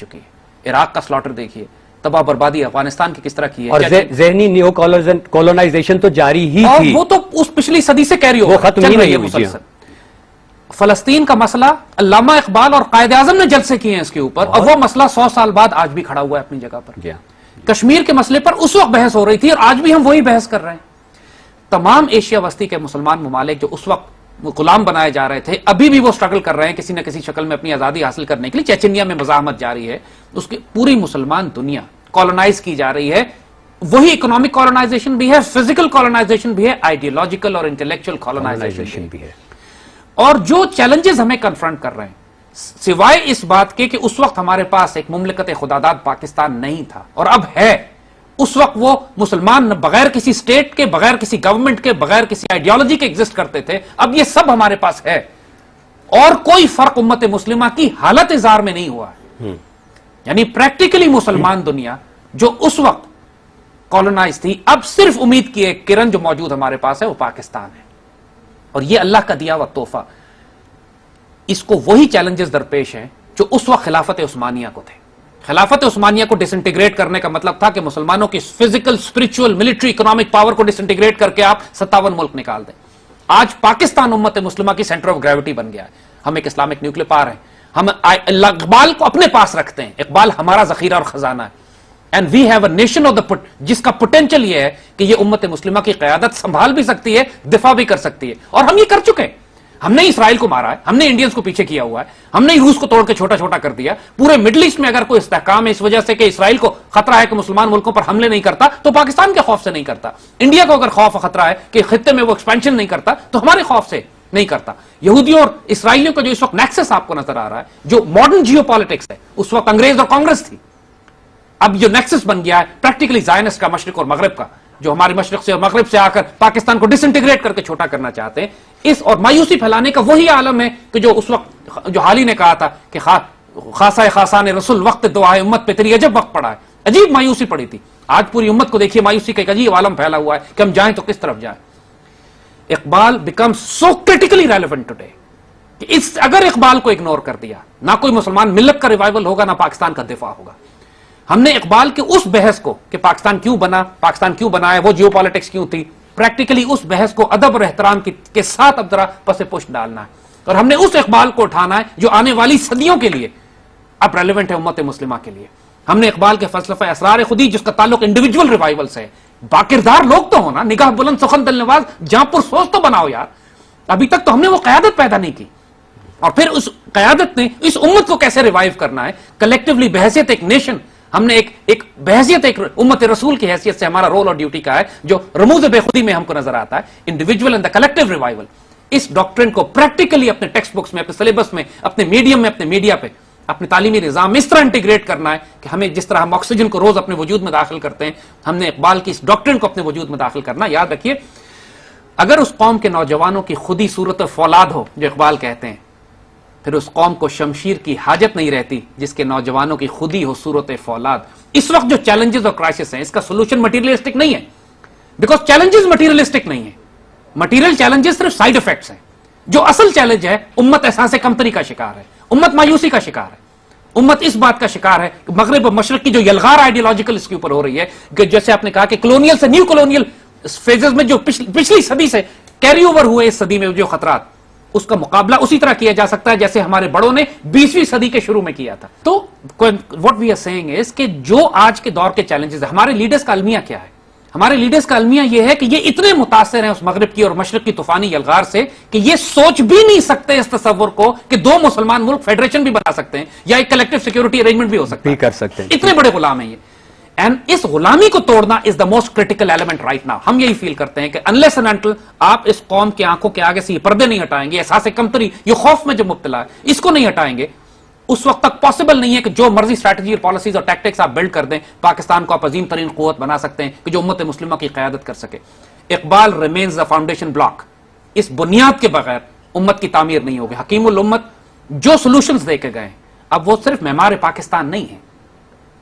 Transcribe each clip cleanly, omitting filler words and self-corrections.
چکی ہے. عراق کا سلاٹر دیکھیے, تباہ بربادی افغانستان کی کس طرح کی ہے, اور ذہنی نیو کولونائزیشن تو جاری ہی تھی, وہ تو اس پچھلی صدی سے کیری وہ ختم ہی نہیں ہوئی. فلسطین کا مسئلہ علامہ اقبال اور قائد اعظم نے جلسے کیے ہیں اس کے اوپر, اور وہ مسئلہ 100 سال بعد آج بھی کھڑا ہوا ہے اپنی جگہ پر. کشمیر کے مسئلے پر اس وقت بحث ہو رہی تھی اور آج بھی ہم وہی بحث کر رہے ہیں. تمام ایشیا وسطی کے مسلمان ممالک جو اس وقت غلام بنائے جا رہے تھے, ابھی بھی وہ سٹرگل کر رہے ہیں کسی نہ کسی شکل میں اپنی آزادی حاصل کرنے کے لیے. چیچنیا میں مزاحمت جاری ہے, اس کی پوری مسلمان دنیا کالونائز کی جا رہی ہے. وہی اکنامک کالونائزیشن بھی ہے, فزیکل کالونائزیشن بھی ہے, آئیڈیولوجیکل اور انٹلیکچوئل کالونائزیشن بھی ہے. اور جو چیلنجز ہمیں کنفرنٹ کر رہے ہیں, سوائے اس بات کے کہ اس وقت ہمارے پاس ایک مملکت خداداد پاکستان نہیں تھا اور اب ہے, اس وقت وہ مسلمان بغیر کسی سٹیٹ کے, بغیر کسی گورنمنٹ کے, بغیر کسی آئیڈیالوجی کے ایگزسٹ کرتے تھے, اب یہ سب ہمارے پاس ہے اور کوئی فرق امت مسلمہ کی حالت اظہار میں نہیں ہوا ہے. یعنی پریکٹیکلی مسلمان دنیا جو اس وقت کالونائز تھی, اب صرف امید کی ایک کرن جو موجود ہمارے پاس ہے وہ پاکستان ہے, اور یہ اللہ کا دیا ہوا تحفہ. اس کو وہی چیلنجز درپیش ہیں جو اس وقت خلافت عثمانیہ کو تھے. خلافت عثمانیہ کو ڈس انٹیگریٹ کرنے کا مطلب تھا کہ مسلمانوں کی physical, spiritual, military, economic power کو ڈس انٹیگریٹ کر کے آپ 57 ملک نکال دیں. آج پاکستان امت مسلمہ کی سینٹر آف گریوٹی بن گیا ہے. ہم ایک اسلامک نیوکلیئر پاور ہیں, ہم اقبال کو اپنے پاس رکھتے ہیں, اقبال ہمارا ذخیرہ اور خزانہ ہے. And we have a nation of the جس کا پوٹینشل یہ ہے کہ یہ امت مسلمہ کی قیادت سنبھال بھی سکتی ہے, دفاع بھی کر سکتی ہے, اور ہم یہ کر چکے ہیں. ہم نے اسرائیل کو مارا ہے, ہم نے انڈینز کو پیچھے کیا ہوا ہے, ہم نے روس کو توڑ کے چھوٹا چھوٹا کر دیا. پورے مڈل ایسٹ میں اگر کوئی استحکام ہے اس وجہ سے کہ اسرائیل کو خطرہ ہے کہ مسلمان ملکوں پر حملے نہیں کرتا, تو پاکستان کے خوف سے نہیں کرتا. انڈیا کو اگر خوف خطرہ ہے کہ خطے میں وہ ایکسپینشن نہیں کرتا, تو ہمارے خوف سے نہیں کرتا. یہودیوں اور اسرائیلیوں کا جو اس وقت نیکسس آپ کو نظر آ رہا ہے, جو ماڈرن جیو پالیٹکس ہے, اس وقت انگریز اور کانگریس تھی, اب جو نیکسس بن گیا ہے پریکٹیکلی زائنسٹ کا, مشرق اور مغرب کا, جو ہمارے مشرق سے اور مغرب سے آ کر پاکستان کو ڈس انٹیگریٹ کر کے چھوٹا کرنا چاہتے ہیں. اس اور مایوسی پھیلانے کا وہی عالم ہے کہ جو اس وقت جو حالی نے کہا تھا کہ خاصہ خاصان رسول وقت دعا ہے امت پہ تیری عجب وقت پڑا ہے. عجیب مایوسی پڑی تھی. آج پوری امت کو دیکھیے مایوسی کا ایک عجیب عالم پھیلا ہوا ہے کہ ہم جائیں تو کس طرف جائیں. Iqbal become so critically relevant today کہ اگر اقبال کو اگنور کر دیا, نہ کوئی مسلمان ملت کا ریوائول ہوگا, نہ پاکستان کا دفاع ہوگا. ہم نے اقبال کے اس بحث کو کہ پاکستان کیوں بنا, پاکستان کیوں بنا ہے, وہ جیو پالیٹکس کیوں تھی, پریکٹیکلی اس بحث کو ادب اور احترام کے ساتھ اب ذرا پس پش ڈالنا ہے. اور ہم نے اس اقبال کو اٹھانا ہے جو آنے والی صدیوں کے لیے اب ریلیونٹ ہے امت مسلمہ کے لیے. ہم نے اقبال کے فلسفہ اسرار خودی جس کا تعلق انڈیویجول ریوائول سے ہے, باکردار لوگ تو ہونا, نگاہ بلند, سخن دل نواز, جہاں پر سوچ تو بناؤ یار. ابھی تک تو ہم نے وہ قیادت پیدا نہیں کی, اور پھر اس قیادت نے اس امت کو کیسے ریوائیو کرنا ہے کلیکٹیولی بحیثیت ایک نیشن. ہم نے ایک بحیثیت ایک امت رسول کی حیثیت سے ہمارا رول اور ڈیوٹی کا ہے جو رموز بے خودی میں ہم کو نظر آتا ہے, individual and the collective revival. اس ڈاکٹرن کو پریکٹیکلی اپنے ٹیکسٹ بکس میں, اپنے سلیبس میں, اپنے میڈیم میں, اپنے میڈیا پہ, اپنے تعلیمی نظام میں اس طرح انٹیگریٹ کرنا ہے کہ ہمیں جس طرح ہم آکسیجن کو روز اپنے وجود میں داخل کرتے ہیں, ہم نے اقبال کی اس ڈاکٹرن کو اپنے وجود میں داخل کرنا. یاد رکھیے, اگر اس قوم کے نوجوانوں کی خودی صورت فولاد ہو جو اقبال کہتے ہیں, پھر اس قوم کو شمشیر کی حاجت نہیں رہتی جس کے نوجوانوں کی خودی ہو صورت فولاد. اس وقت جو چیلنجز اور کرائسس ہیں, اس کا سولوشن مٹیریلسٹک نہیں ہے, بیکاز چیلنجز مٹیریلسٹک نہیں ہے. مٹیریل چیلنجز صرف سائیڈ افیکٹس ہیں. جو اصل چیلنج ہے, امت احساس کمتری کا شکار ہے, امت مایوسی کا شکار ہے, امت اس بات کا شکار ہے کہ مغرب اور مشرق کی جو یلغار آئیڈیالوجیکل اس کے اوپر ہو رہی ہے کہ جیسے آپ نے کہا کہ کلونیل سے نیو کلونیل فیزز میں جو پچھلی صدی سے کیری اوور ہوئے اس صدی میں جو خطرات, اس کا مقابلہ اسی طرح کیا جا سکتا ہے جیسے ہمارے بڑوں نے 20ویں صدی کے شروع میں کیا تھا. تو what we are saying is کہ جو آج کے دور کے چیلنجز ہیں, ہمارے لیڈرز کا المیہ کیا ہے؟ ہمارے لیڈرز کا المیہ یہ ہے کہ یہ اتنے متاثر ہیں اس مغرب کی اور مشرق کی طوفانی یلغار سے کہ یہ سوچ بھی نہیں سکتے اس تصور کو کہ دو مسلمان ملک فیڈریشن بھی بنا سکتے ہیں یا ایک کلیکٹیو سیکیورٹی ارینجمنٹ بھی ہو سکتا ہے, کر سکتے ہیں. اتنے بڑے غلام ہیں یہ. اینڈ اس غلامی کو توڑنا is the most critical element right now. ہم یہی فیل کرتے ہیں کہ انلیس اینڈ انٹل آپ اس قوم کی آنکھوں کے آگے سے یہ پردے نہیں ہٹائیں گے, احساس کمتری, یہ خوف میں جو مبتلا ہے, اس کو نہیں ہٹائیں گے, اس وقت تک پاسبل نہیں ہے کہ جو مرضی اسٹریٹجی اور پالیسیز اور ٹیکٹکس آپ بلڈ کر دیں, پاکستان کو آپ عظیم ترین قوت بنا سکتے ہیں کہ جو امت مسلمہ کی قیادت کر سکے. Iqbal remains the foundation block. اس بنیاد کے بغیر امت کی تعمیر نہیں ہوگی. حکیم الامت جو سولوشنز دے کے گئے, اب وہ صرف معمار پاکستان نہیں ہے,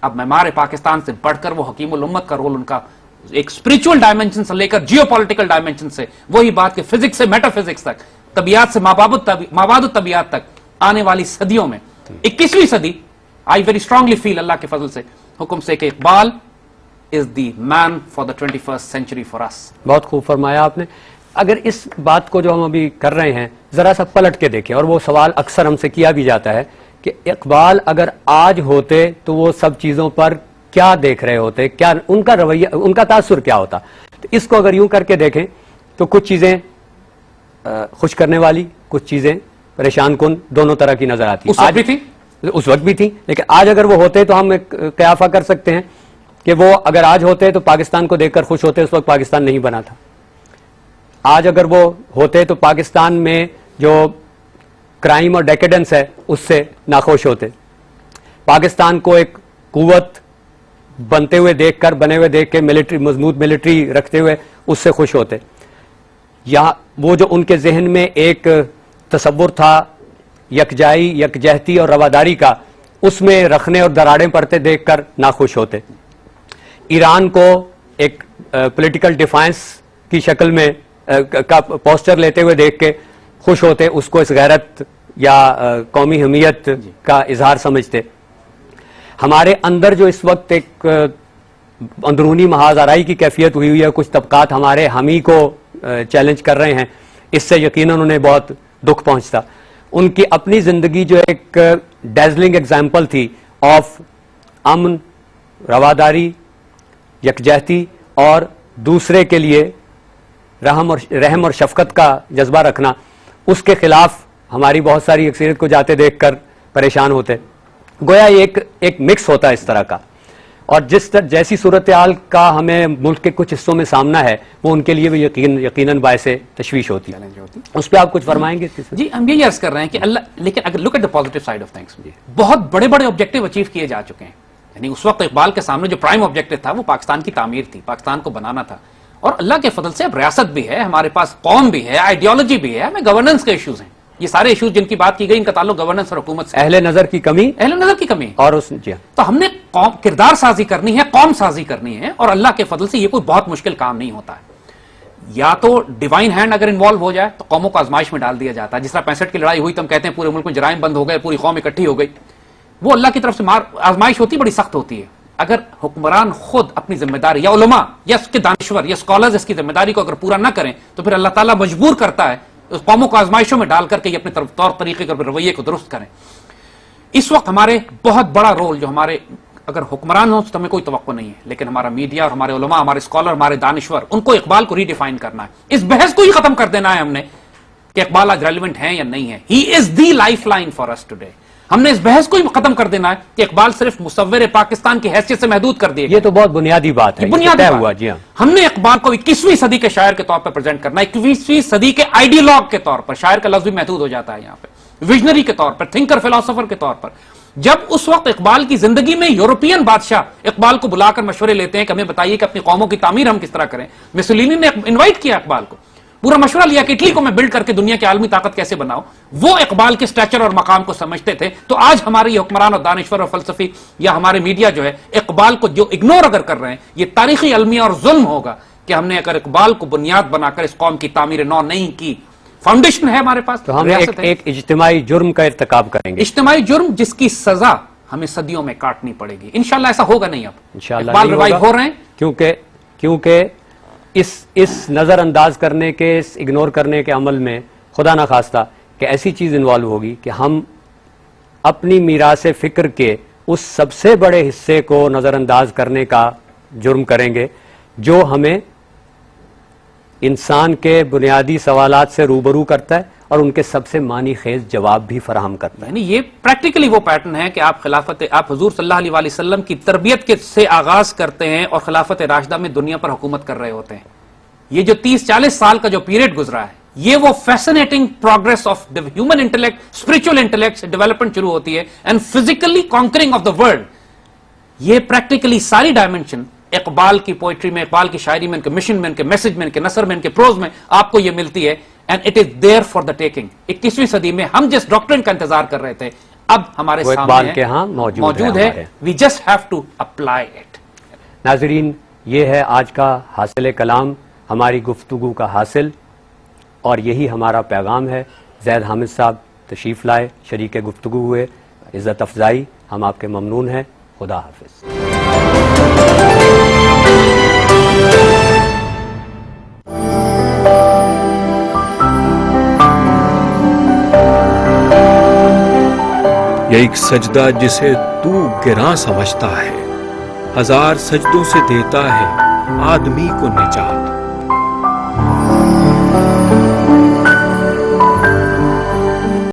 اب معمار پاکستان سے بڑھ کر وہ حکیم الامت کا رول, ان کا ایک اسپرچل ڈائمنشن سے لے کر جیو پولیٹیکل ڈائمنشن سے, وہی بات کہ فزکس سے میٹا فزکس تک, طبیعت سے مابعد الطبیعت تک, آنے والی صدیوں میں 21ویں صدی I very strongly feel اللہ کے فضل سے حکم سے کہ Iqbal is the man for the 21st century for us. بہت خوب فرمایا آپ نے. اگر اس بات کو جو ہم ابھی کر رہے ہیں ذرا سا پلٹ کے دیکھیں, اور وہ سوال اکثر ہم سے کیا بھی جاتا ہے کہ اقبال اگر آج ہوتے تو وہ سب چیزوں پر کیا دیکھ رہے ہوتے, کیا ان کا رویہ, ان کا تاثر کیا ہوتا. تو اس کو اگر یوں کر کے دیکھیں تو کچھ چیزیں خوش کرنے والی, کچھ چیزیں پریشان کن, دونوں طرح کی نظر آتی. اس وقت بھی تھی, اس وقت بھی تھی, لیکن آج اگر وہ ہوتے تو ہم ایک قیافہ کر سکتے ہیں کہ وہ اگر آج ہوتے تو پاکستان کو دیکھ کر خوش ہوتے, اس وقت پاکستان نہیں بنا تھا. آج اگر وہ ہوتے تو پاکستان میں جو کرائم اور ڈیکیڈنس ہے اس سے ناخوش ہوتے. پاکستان کو ایک قوت بنتے ہوئے دیکھ کر, بنے ہوئے دیکھ کے, ملٹری, مضبوط ملٹری رکھتے ہوئے اس سے خوش ہوتے. یا وہ جو ان کے ذہن میں ایک تصور تھا یکجائی, یکجہتی اور رواداری کا, اس میں رکھنے اور دراڑیں پڑتے دیکھ کر ناخوش ہوتے. ایران کو ایک پولیٹیکل ڈیفائنس کی شکل میں کا پوسٹر لیتے ہوئے دیکھ کے خوش ہوتے, اس کو اس غیرت یا قومی حمیت کا اظہار سمجھتے. ہمارے اندر جو اس وقت ایک اندرونی محاذ آرائی کی کیفیت ہوئی ہوئی ہے, کچھ طبقات ہمارے ہمی کو چیلنج کر رہے ہیں, اس سے یقیناً انہیں بہت دکھ پہنچتا. ان کی اپنی زندگی جو ایک ڈیزلنگ ایگزامپل تھی آف امن, رواداری, یکجہتی اور دوسرے کے لیے رحم اور شفقت کا جذبہ رکھنا, اس کے خلاف ہماری بہت ساری اکثریت کو جاتے دیکھ کر پریشان ہوتے. گویا ایک مکس ہوتا ہے اس طرح کا, اور جیسی صورتحال کا ہمیں ملک کے کچھ حصوں میں سامنا ہے وہ ان کے لیے بھی یقیناً باعث تشویش ہوتی ہے. اس پہ آپ کچھ فرمائیں گے؟ جی ہم یہی عرض کر رہے ہیں کہ اللہ, لیکن اگر look at the positive side of things, بہت بڑے بڑے آبجیکٹیو اچیو کیے جا چکے ہیں. یعنی اس وقت اقبال کے سامنے جو پرائم آبجیکٹیو تھا وہ پاکستان کی تعمیر تھی, پاکستان کو بنانا تھا. اور اللہ کے فضل سے اب ریاست بھی ہے, ہمارے پاس قوم بھی ہے, آئیڈیالوجی بھی ہے, ہمیں گورننس کے ایشوز ہیں. یہ سارے ایشوز جن کی بات کی گئی ان کا تعلق گورننس اور حکومت سے. اہل نظر کی کمی, اور اس تو ہم نے کردار سازی کرنی ہے, قوم سازی کرنی ہے, اور اللہ کے فضل سے یہ کوئی بہت مشکل کام نہیں ہوتا ہے. یا تو ڈیوائن ہینڈ اگر انوالو ہو جائے تو قوموں کو آزمائش میں ڈال دیا جاتا ہے. جس طرح 65 کی لڑائی ہوئی تو ہم کہتے ہیں پورے ملک میں جرائم بند ہو گئے, پوری قوم اکٹھی ہو گئی. وہ اللہ کی طرف سے آزمائش ہوتی, بڑی سخت ہوتی ہے. اگر حکمران خود اپنی ذمہ داری, یا علماء یا اس کے دانشور یا اسکالرز اس کی ذمہ داری کو اگر پورا نہ کریں تو پھر اللہ تعالیٰ مجبور کرتا ہے اس قوموں کو آزمائشوں میں ڈال کر کے یہ اپنے طور طریقے اور رویے کو درست کریں. اس وقت ہمارے بہت بڑا رول جو ہمارے اگر حکمران ہوں تو ہمیں کوئی توقع نہیں ہے, لیکن ہمارا میڈیا اور ہمارے علماء, ہمارے اسکالر, ہمارے دانشور, ان کو اقبال کو ری ڈیفائن کرنا ہے. اس بحث کو ہی ختم کر دینا ہے ہم نے کہ اقبال آج ریلیونٹ ہے یا نہیں ہے. He is the lifeline for us today. ہم نے اس بحث کو ہی ختم کر دینا ہے کہ اقبال صرف مصور پاکستان کی حیثیت سے محدود کر دیا. یہ تو بہت بنیادی بات ہے, بنیادی ہوا. جی ہاں, ہم نے اقبال کو 21ویں صدی کے شاعر کے طور پر پریزنٹ کرنا ہے, 21ویں صدی کے آئیڈیالوگ کے طور پر. شاعر کا لفظ بھی محدود ہو جاتا ہے یہاں پہ. ویژنری کے طور پر, تھنکر, فلاسفر کے طور پر. جب اس وقت اقبال کی زندگی میں یورپین بادشاہ اقبال کو بلا کر مشورے لیتے ہیں کہ ہمیں بتائیے کہ اپنی قوموں کی تعمیر ہم کس طرح کریں, مسولینی نے انوائٹ کیا اقبال کو, پورا مشورہ لیا کہ اٹلی کو میں بلڈ کر کے دنیا کی عالمی طاقت کیسے بناؤں. وہ اقبال کے سٹیچر اور مقام کو سمجھتے تھے. تو آج ہمارے یہ حکمران اور دانشور اور فلسفی یا ہمارے میڈیا جو ہے اقبال کو جو اگنور اگر کر رہے ہیں, یہ تاریخی المیہ اور ظلم ہوگا کہ ہم نے اگر اقبال کو بنیاد بنا کر اس قوم کی تعمیر نو نہیں کی. فاؤنڈیشن ہے ہمارے پاس, تو ہم ایک اجتماعی جرم کا ارتکاب کریں گے, اجتماعی جرم جس کی سزا ہمیں صدیوں میں کاٹنی پڑے گی. انشاءاللہ ایسا ہوگا نہیں. اب انشاءاللہ اقبال ریوائیو ہو رہے ہیں کیونکہ اس نظر انداز کرنے کے, اس اگنور کرنے کے عمل میں خدا نہ خواستہ کہ ایسی چیز انوالو ہوگی کہ ہم اپنی میراث فکر کے اس سب سے بڑے حصے کو نظر انداز کرنے کا جرم کریں گے جو ہمیں انسان کے بنیادی سوالات سے روبرو کرتا ہے اور ان کے سب سے معنی خیز جواب بھی فراہم کرتا ہے. یعنی یہ پریکٹیکلی وہ پیٹرن ہے کہ آپ حضور صلی اللہ علیہ وسلم کی تربیت سے آغاز کرتے ہیں اور خلافت راشدہ میں دنیا پر حکومت کر رہے ہوتے ہیں. یہ جو 30-40 سال کا جو پیریڈ گزرا ہے, یہ وہ fascinating progress of human intellect, spiritual intellect سے ڈیولپمنٹ شروع ہوتی ہے and physically کانکرنگ of the world. یہ پریکٹیکلی ساری ڈائمنشن اقبال کی پوئٹری میں, اقبال کی شاعری میں, ان کے مشن میں, ان کے میسج میں, ان کے نثر میں, ان کے پروز میں آپ کو یہ ملتی ہے. And it is there for the taking. 21ویں صدی میں ہم جس ڈاکٹرن کا انتظار کر رہے تھے اب ہمارے سامنے موجود ہے. We just have to apply it. ناظرین, یہ ہے آج کا حاصل کلام, ہماری گفتگو کا حاصل, اور یہی ہمارا پیغام ہے. زید حامد صاحب تشریف لائے, شریک گفتگو ہوئے, عزت افزائی. ہم آپ کے ممنون ہیں. خدا حافظ. یہ ایک سجدہ جسے تو گراں سمجھتا ہے، ہزار سجدوں سے دیتا ہے آدمی کو نجات.